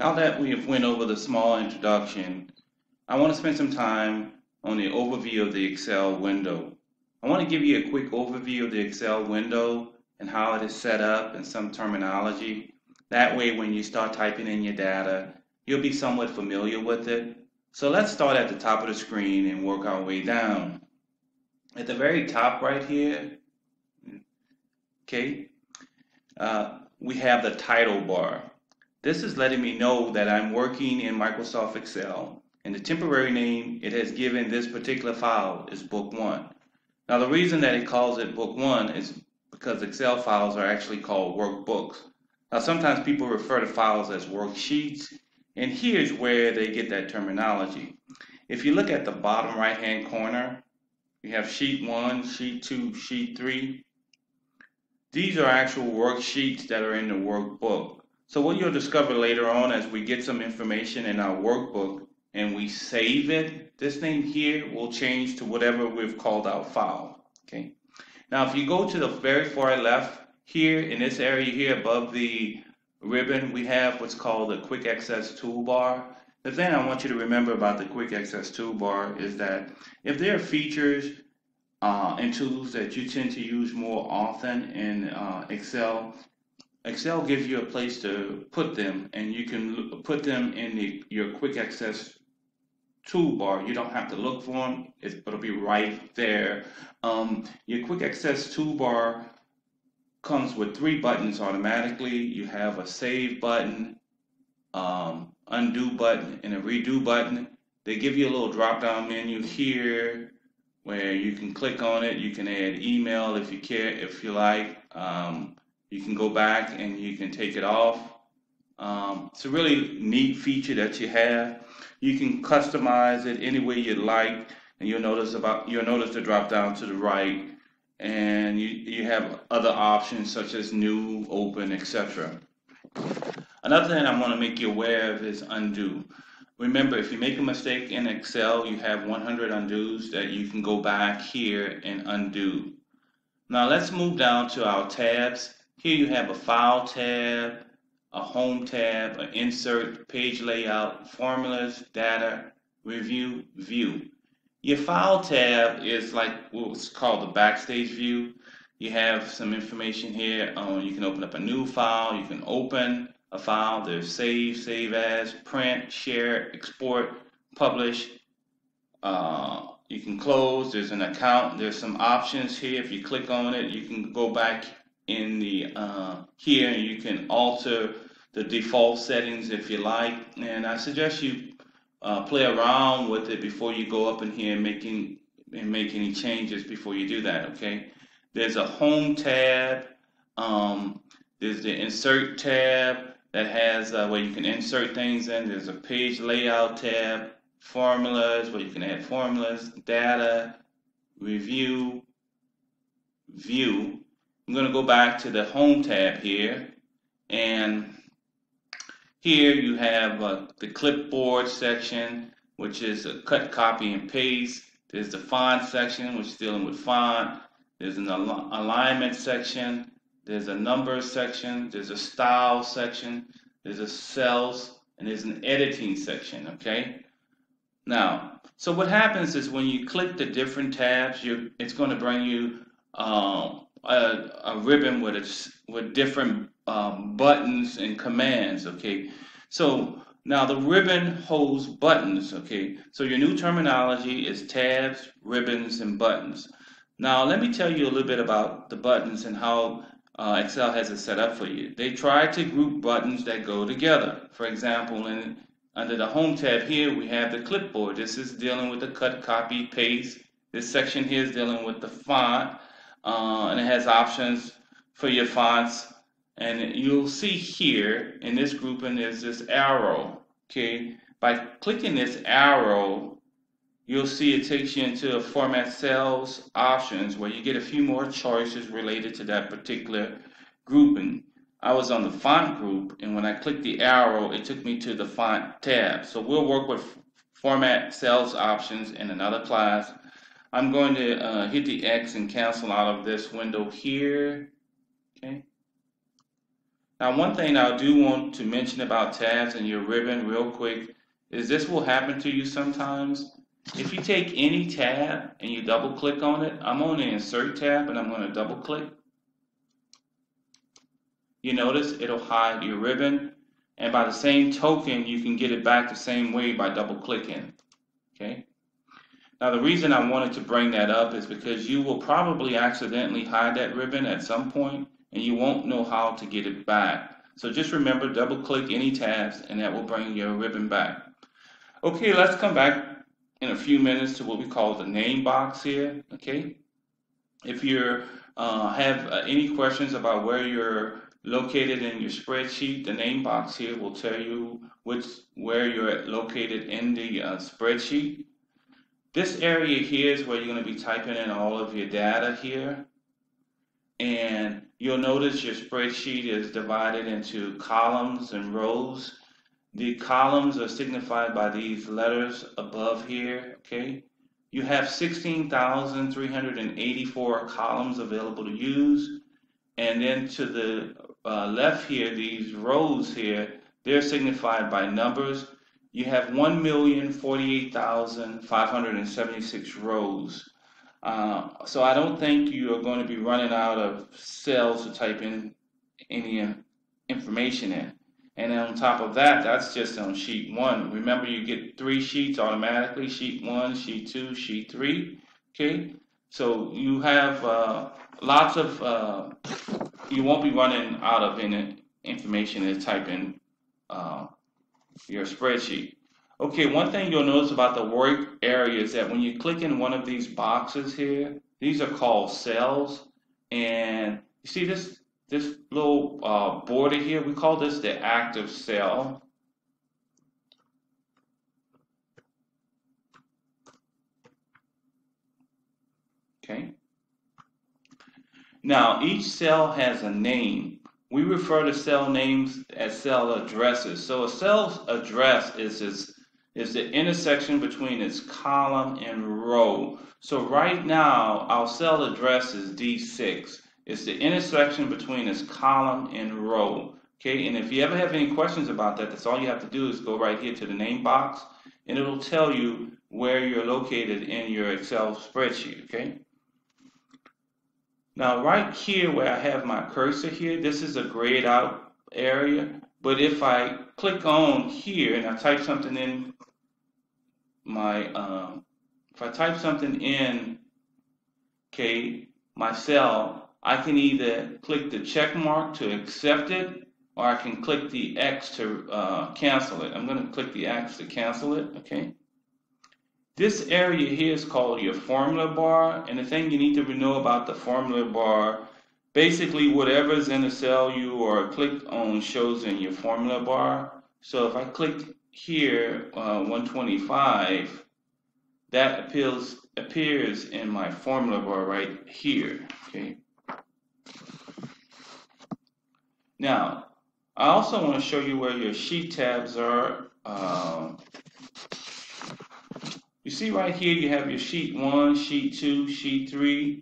Now that we have went over the small introduction, I want to spend some time on the overview of the Excel window. I want to give you a quick overview of the Excel window and how it is set up and some terminology. That way when you start typing in your data, you'll be somewhat familiar with it. So let's start at the top of the screen and work our way down. At the very top right here, okay, we have the title bar. This is letting me know that I'm working in Microsoft Excel, and the temporary name it has given this particular file is Book 1. Now the reason that it calls it Book 1 is because Excel files are actually called workbooks. Now sometimes people refer to files as worksheets, and here's where they get that terminology. If you look at the bottom right hand corner, you have Sheet 1, Sheet 2, Sheet 3. These are actual worksheets that are in the workbook. So what you'll discover later on as we get some information in our workbook and we save it, this thing here will change to whatever we've called our file. Okay. Now if you go to the very far left here in this area here above the ribbon, we have what's called the Quick Access Toolbar. The thing I want you to remember about the Quick Access Toolbar is that if there are features and tools that you tend to use more often in Excel, Excel gives you a place to put them, and you can put them in your quick access toolbar. You don't have to look for them, it'll be right there. Your quick access toolbar comes with 3 buttons automatically. You have a save button, undo button, and a redo button. They give you a little drop down menu here where you can click on it. You can add email if you care, if you like. You can go back and you can take it off. It's a really neat feature that you have. You can customize it any way you'd like, and you'll notice the drop down to the right, and you have other options such as new, open, etc. Another thing I want to make you aware of is undo. Remember, if you make a mistake in Excel, you have 100 undos that you can go back here and undo. Now let's move down to our tabs. Here you have a File tab, a Home tab, an Insert, Page Layout, Formulas, Data, Review, View. Your File tab is like what's called the Backstage view. You have some information here. You can open up a new file. You can open a file. There's Save, Save As, Print, Share, Export, Publish. You can close. There's an account. There's some options here. If you click on it, you can go back in the here and you can alter the default settings if you like, and I suggest you play around with it before you go up in here and make any changes before you do that. Okay, there's a Home tab, there's the Insert tab that has where you can insert things in. There's a Page Layout tab, Formulas where you can add formulas, Data, Review, View. I'm going to go back to the Home tab here, and here you have the Clipboard section, which is a cut, copy, and paste. There's the Font section, which is dealing with font. There's an alignment section. There's a Numbers section. There's a Style section. There's a Cells, and there's an Editing section. Okay. Now, so what happens is when you click the different tabs, it's going to bring you a ribbon with different buttons and commands. Okay, so now the ribbon holds buttons. Okay, so your new terminology is tabs, ribbons, and buttons. Now let me tell you a little bit about the buttons and how Excel has it set up for you. They try to group buttons that go together. For example, under the Home tab here, we have the Clipboard. This is dealing with the cut, copy, paste. This section here is dealing with the font. And it has options for your fonts, and you'll see here in this grouping there's this arrow. Okay, by clicking this arrow, you'll see it takes you into a Format Cells options where you get a few more choices related to that particular grouping. I was on the font group, and when I clicked the arrow, it took me to the font tab. So we'll work with Format Cells options in another class. I'm going to hit the X and cancel out of this window here. Okay. Now, one thing I do want to mention about tabs and your ribbon real quick is this will happen to you sometimes. If you take any tab and you double click on it, I'm on the Insert tab and I'm going to double click. You notice it'll hide your ribbon, and by the same token, you can get it back the same way by double clicking. Okay. Now, the reason I wanted to bring that up is because you will probably accidentally hide that ribbon at some point and you won't know how to get it back. So just remember, double click any tabs and that will bring your ribbon back. Okay, let's come back in a few minutes to what we call the name box here. Okay. If you have any questions about where you're located in your spreadsheet, the name box here will tell you where you're located in the spreadsheet. This area here is where you're going to be typing in all of your data here. And you'll notice your spreadsheet is divided into columns and rows. The columns are signified by these letters above here, okay? You have 16,384 columns available to use. And then to the left here, these rows here, they're signified by numbers. You have 1,048,576 rows. So I don't think you are going to be running out of cells to type in any information in. And on top of that, that's just on sheet 1. Remember, you get 3 sheets automatically, sheet 1, sheet 2, sheet 3. Okay, so you have lots of, you won't be running out of any information to type in your spreadsheet. Okay, one thing you'll notice about the work area is that when you click in one of these boxes here, these are called cells, and you see this little border here, we call this the active cell. Okay. Now each cell has a name. We refer to cell names as cell addresses. So a cell's address is the intersection between its column and row. So right now, our cell address is D6. It's the intersection between its column and row. Okay, and if you ever have any questions about that, that's all you have to do is go right here to the name box, and it'll tell you where you're located in your Excel spreadsheet. Okay. Now right here where I have my cursor here, this is a grayed out area, but if I click on here and I type something in my, if I type something in, okay, my cell, I can either click the check mark to accept it, or I can click the X to cancel it. I'm going to click the X to cancel it, okay? This area here is called your formula bar, and the thing you need to know about the formula bar, basically whatever's in the cell you are clicked on shows in your formula bar. So if I click here, 125, that appears in my formula bar right here, okay? Now, I also want to show you where your sheet tabs are. You see right here you have your sheet 1, sheet 2, sheet 3.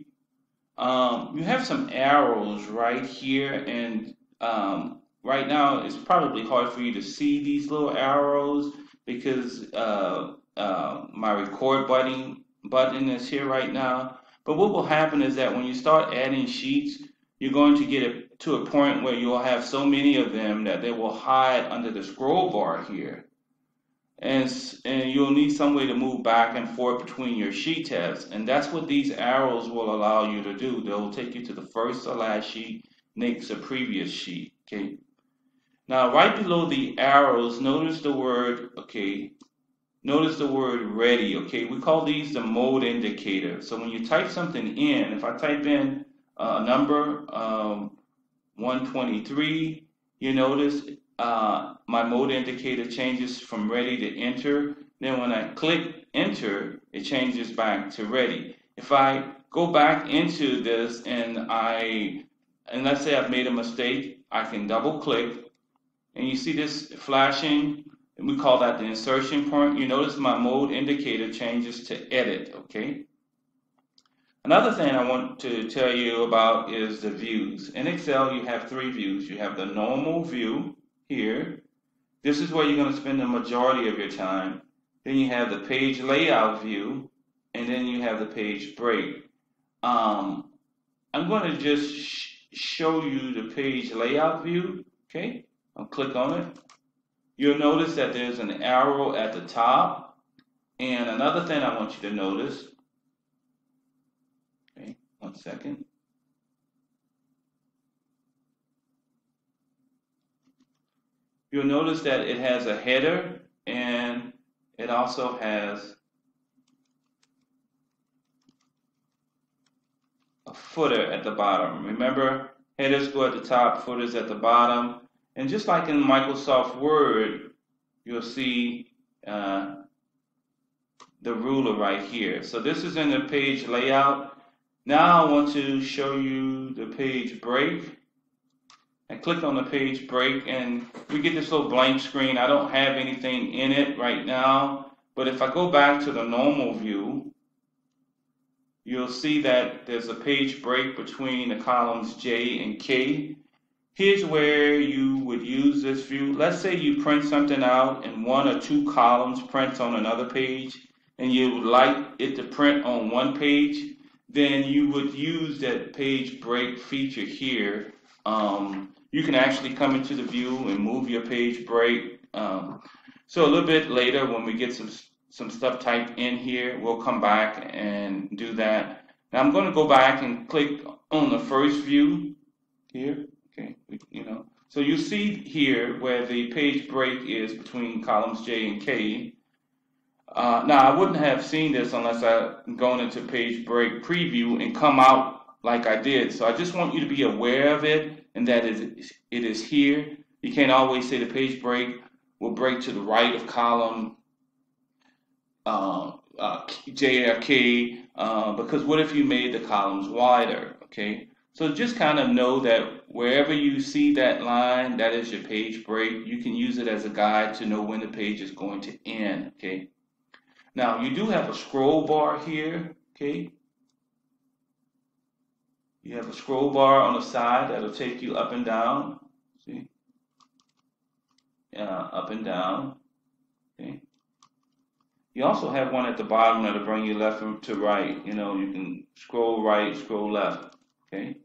You have some arrows right here, and right now it's probably hard for you to see these little arrows because my record button is here right now. But what will happen is that when you start adding sheets, you're going to get it to a point where you'll have so many of them that they will hide under the scroll bar here. And you'll need some way to move back and forth between your sheet tabs. And that's what these arrows will allow you to do. They'll take you to the first or last sheet, next or previous sheet, okay? Now, right below the arrows, notice the word, okay, notice the word ready, okay? We call these the mode indicator. So when you type something in, if I type in a number, 123, you notice my mode indicator changes from ready to enter. Then when I click enter, it changes back to ready. If I go back into this and let's say I've made a mistake, I can double click and you see this flashing, and we call that the insertion point. You notice my mode indicator changes to edit, okay? Another thing I want to tell you about is the views. In Excel, you have three views. You have the normal view here. This is where you're going to spend the majority of your time. Then you have the page layout view, and then you have the page break. I'm going to just show you the page layout view. Okay, I'll click on it. You'll notice that there's an arrow at the top. And another thing I want you to notice, okay, 1 second. You'll notice that it has a header and it also has a footer at the bottom. Remember, headers go at the top, footers at the bottom. And just like in Microsoft Word, you'll see the ruler right here. So this is in the page layout. Now I want to show you the page break. I click on the page break and we get this little blank screen. I don't have anything in it right now, but if I go back to the normal view, you'll see that there's a page break between the columns J and K. Here's where you would use this view. Let's say you print something out and 1 or 2 columns prints on another page and you would like it to print on one page, then you would use that page break feature here. You can actually come into the view and move your page break. So a little bit later when we get some stuff typed in here, we'll come back and do that. Now I'm going to go back and click on the first view here. Okay, so you see here where the page break is between columns J and K. Now I wouldn't have seen this unless I gone into page break preview and come out like I did. So I just want you to be aware of it and that it is here. You can't always say the page break will break to the right of column J or K, because what if you made the columns wider? Okay, so just kind of know that wherever you see that line, that is your page break. You can use it as a guide to know when the page is going to end. Okay, now you do have a scroll bar here. Okay, you have a scroll bar on the side that'll take you up and down. See, up and down. Okay. You also have one at the bottom that'll bring you left to right. You can scroll right, scroll left. Okay,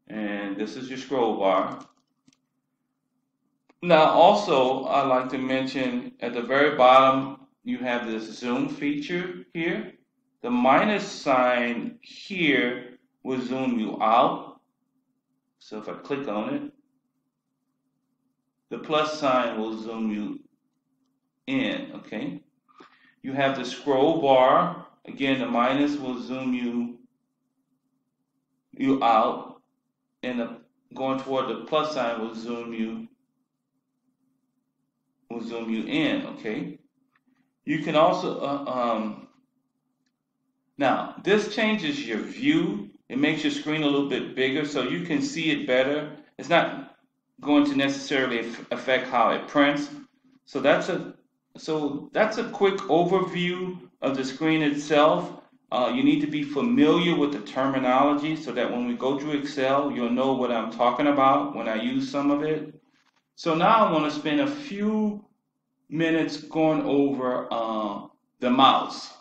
and this is your scroll bar. Now, also, I'd like to mention at the very bottom, you have this zoom feature here. The minus sign here will zoom you out. So if I click on it, the plus sign will zoom you in. Okay. You have the scroll bar. Again, the minus will zoom you out, and going toward the plus sign will zoom you in. Okay. You can also now this changes your view. It makes your screen a little bit bigger so you can see it better. It's not going to necessarily affect how it prints. So that's a quick overview of the screen itself. You need to be familiar with the terminology so that when we go through Excel, you'll know what I'm talking about when I use some of it. So now I want to spend a few minutes going over the mouse.